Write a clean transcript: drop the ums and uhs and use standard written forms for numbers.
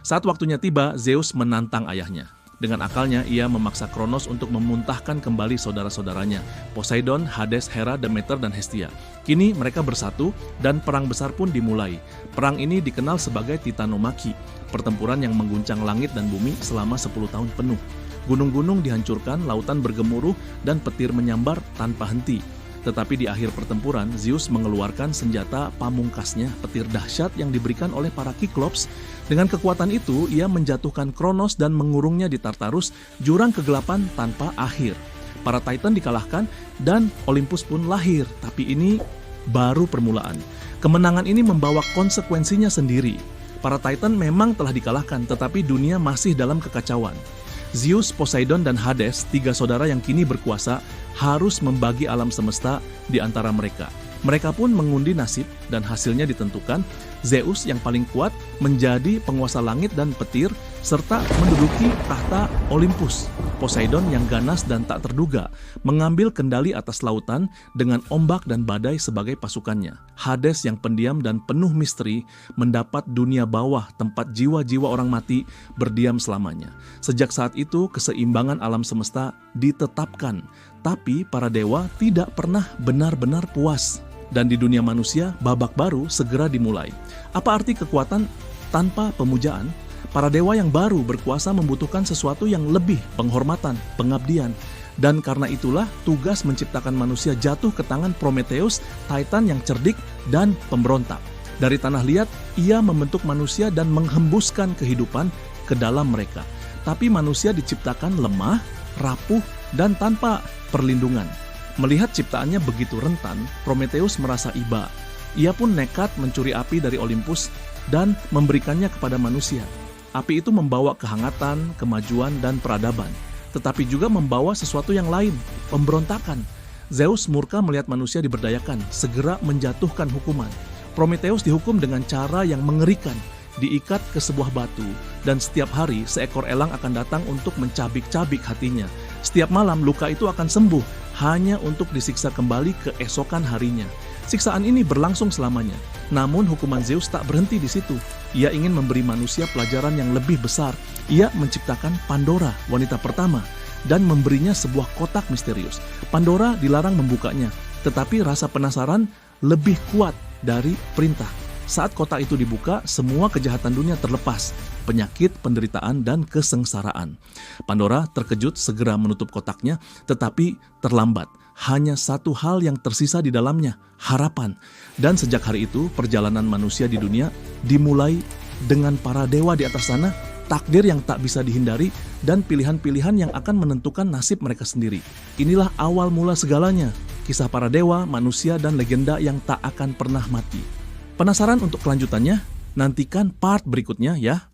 Saat waktunya tiba, Zeus menantang ayahnya. Dengan akalnya, ia memaksa Kronos untuk memuntahkan kembali saudara-saudaranya, Poseidon, Hades, Hera, Demeter, dan Hestia. Kini mereka bersatu dan perang besar pun dimulai. Perang ini dikenal sebagai Titanomaki, pertempuran yang mengguncang langit dan bumi selama 10 tahun penuh. Gunung-gunung dihancurkan, lautan bergemuruh, dan petir menyambar tanpa henti. Tetapi di akhir pertempuran, Zeus mengeluarkan senjata pamungkasnya, petir dahsyat yang diberikan oleh para Kiklops. Dengan kekuatan itu, ia menjatuhkan Kronos dan mengurungnya di Tartarus, jurang kegelapan tanpa akhir. Para Titan dikalahkan dan Olympus pun lahir, tapi ini baru permulaan. Kemenangan ini membawa konsekuensinya sendiri. Para Titan memang telah dikalahkan, tetapi dunia masih dalam kekacauan. Zeus, Poseidon, dan Hades, 3 saudara yang kini berkuasa, harus membagi alam semesta di antara mereka. Mereka pun mengundi nasib dan hasilnya ditentukan. Zeus yang paling kuat menjadi penguasa langit dan petir serta menduduki tahta Olympus. Poseidon yang ganas dan tak terduga mengambil kendali atas lautan dengan ombak dan badai sebagai pasukannya. Hades yang pendiam dan penuh misteri mendapat dunia bawah tempat jiwa-jiwa orang mati berdiam selamanya. Sejak saat itu keseimbangan alam semesta ditetapkan, tapi para dewa tidak pernah benar-benar puas. Dan di dunia manusia, babak baru segera dimulai. Apa arti kekuatan tanpa pemujaan? Para dewa yang baru berkuasa membutuhkan sesuatu yang lebih, penghormatan, pengabdian. Dan karena itulah tugas menciptakan manusia jatuh ke tangan Prometheus, Titan yang cerdik dan pemberontak. Dari tanah liat, ia membentuk manusia dan menghembuskan kehidupan ke dalam mereka. Tapi manusia diciptakan lemah, rapuh, dan tanpa perlindungan. Melihat ciptaannya begitu rentan, Prometheus merasa iba. Ia pun nekat mencuri api dari Olympus dan memberikannya kepada manusia. Api itu membawa kehangatan, kemajuan, dan peradaban. Tetapi juga membawa sesuatu yang lain, pemberontakan. Zeus murka melihat manusia diberdayakan, segera menjatuhkan hukuman. Prometheus dihukum dengan cara yang mengerikan, diikat ke sebuah batu, dan setiap hari seekor elang akan datang untuk mencabik-cabik hatinya. Setiap malam luka itu akan sembuh, hanya untuk disiksa kembali keesokan harinya. Siksaan ini berlangsung selamanya. Namun hukuman Zeus tak berhenti di situ. Ia ingin memberi manusia pelajaran yang lebih besar. Ia menciptakan Pandora, wanita pertama, dan memberinya sebuah kotak misterius. Pandora dilarang membukanya, tetapi rasa penasaran lebih kuat dari perintah. Saat kotak itu dibuka, semua kejahatan dunia terlepas, penyakit, penderitaan, dan kesengsaraan. Pandora terkejut segera menutup kotaknya, tetapi terlambat. Hanya satu hal yang tersisa di dalamnya, harapan. Dan sejak hari itu, perjalanan manusia di dunia dimulai dengan para dewa di atas sana, takdir yang tak bisa dihindari, dan pilihan-pilihan yang akan menentukan nasib mereka sendiri. Inilah awal mula segalanya, kisah para dewa, manusia, dan legenda yang tak akan pernah mati. Penasaran untuk kelanjutannya? Nantikan part berikutnya ya.